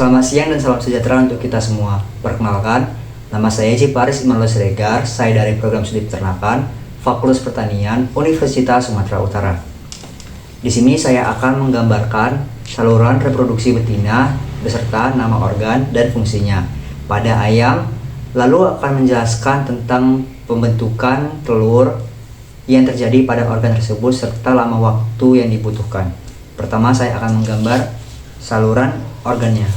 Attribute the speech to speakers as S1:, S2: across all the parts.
S1: Selamat siang dan salam sejahtera untuk kita semua. Perkenalkan, nama saya Ciparis Immanuel Siregar. Saya dari Program Studi Peternakan, Fakultas Pertanian, Universitas Sumatera Utara. Di sini saya akan menggambarkan saluran reproduksi betina beserta nama organ dan fungsinya pada ayam, lalu akan menjelaskan tentang pembentukan telur yang terjadi pada organ tersebut serta lama waktu yang dibutuhkan. Pertama, saya akan menggambar saluran organnya.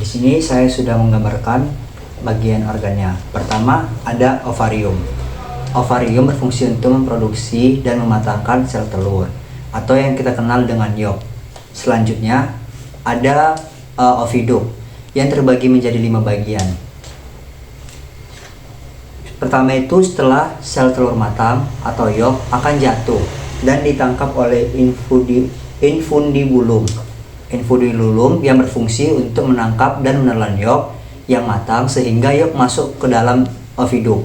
S1: Di sini saya sudah menggambarkan bagian organnya. Pertama, ada ovarium. Ovarium berfungsi untuk memproduksi dan mematangkan sel telur atau yang kita kenal dengan yolk. Selanjutnya, ada oviduk yang terbagi menjadi 5 bagian. Pertama itu setelah sel telur matang atau yolk akan jatuh dan ditangkap oleh infundibulum. Infundibulum yang berfungsi untuk menangkap dan menelan yolk yang matang sehingga yolk masuk ke dalam oviduk.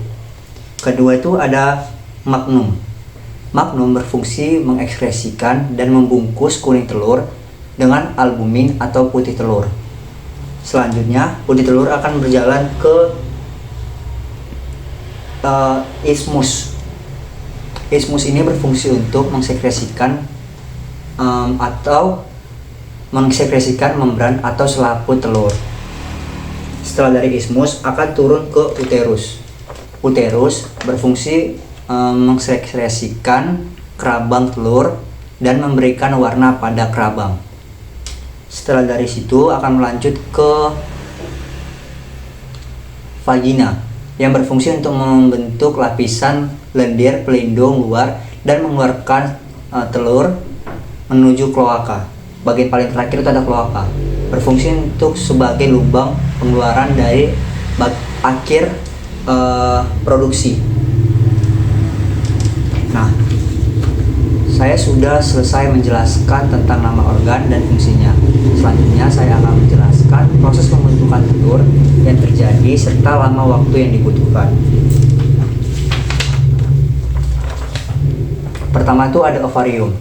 S1: Kedua itu ada magnum. Magnum berfungsi mengekskresikan dan membungkus kuning telur dengan albumin atau putih telur. Selanjutnya, putih telur akan berjalan ke isthmus. Isthmus ini berfungsi untuk mensekresikan membran atau selaput telur. Setelah dari isthmus akan turun ke uterus. Uterus berfungsi mensekresikan kerabang telur dan memberikan warna pada kerabang. Setelah dari situ akan melanjut ke vagina yang berfungsi untuk membentuk lapisan lendir pelindung luar dan mengeluarkan telur menuju kloaka. Bagian paling terakhir itu ada kloaka, berfungsi untuk sebagai lubang pengeluaran dari akhir produksi. Nah, saya sudah selesai menjelaskan tentang nama organ dan fungsinya. Selanjutnya saya akan menjelaskan proses pembentukan telur yang terjadi serta lama waktu yang dibutuhkan. Pertama itu ada ovarium.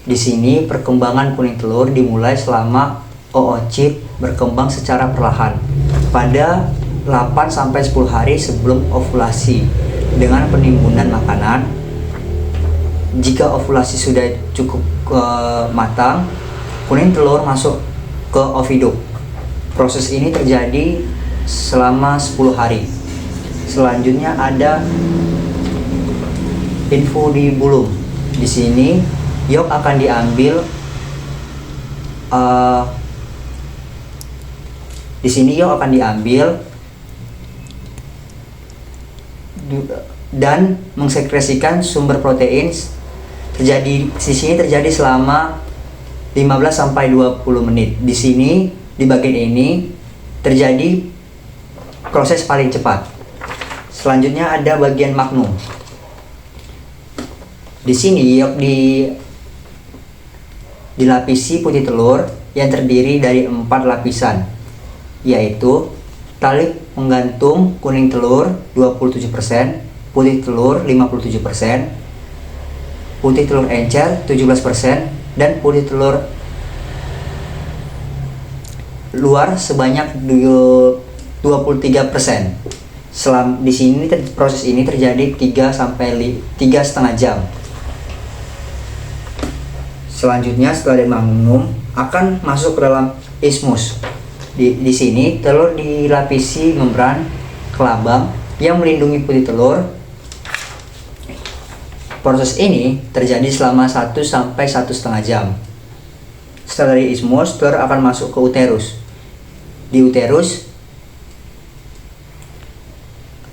S1: Di sini perkembangan kuning telur dimulai selama oocyte berkembang secara perlahan pada 8-10 hari sebelum ovulasi dengan penimbunan makanan. Jika ovulasi sudah cukup matang, kuning telur masuk ke oviduk. Proses ini terjadi selama 10 hari. Selanjutnya ada infundibulum. Di sini yolk akan diambil dan mensekresikan sumber protein. Di sini terjadi selama 15-20 menit. Di sini di bagian ini terjadi proses paling cepat. Selanjutnya ada bagian magnum. Di sini yolk dilapisi putih telur yang terdiri dari 4 lapisan, yaitu tali penggantung kuning telur 27%, putih telur 57%, putih telur encer 17%, dan putih telur luar sebanyak 23%. Di sini proses ini terjadi 3,5 jam. Selanjutnya setelah dimagnum akan masuk ke dalam ismus. Di sini telur dilapisi membran kelabang yang melindungi putih telur. Proses ini terjadi selama 1-1,5 jam. Setelah dari ismus, telur akan masuk ke uterus. Di uterus,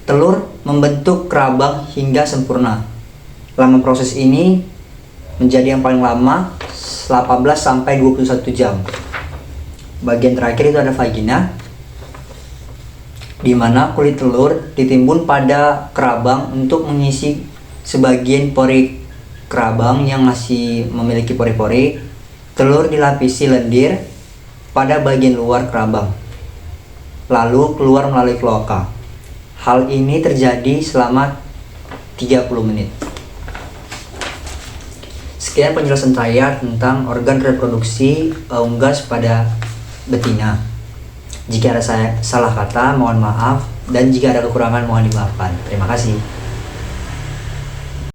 S1: telur membentuk kerabang hingga sempurna. Lama proses ini menjadi yang paling lama 18-21 jam. Bagian terakhir itu ada vagina, di mana kulit telur ditimbun pada kerabang untuk mengisi sebagian pori kerabang yang masih memiliki pori-pori. Telur dilapisi lendir pada bagian luar kerabang, lalu keluar melalui kloaka. Hal ini terjadi selama 30 menit. Sekian penjelasan saya tentang organ reproduksi unggas pada betina. Jika ada salah kata, mohon maaf, dan jika ada kekurangan mohon dimaafkan. Terima kasih.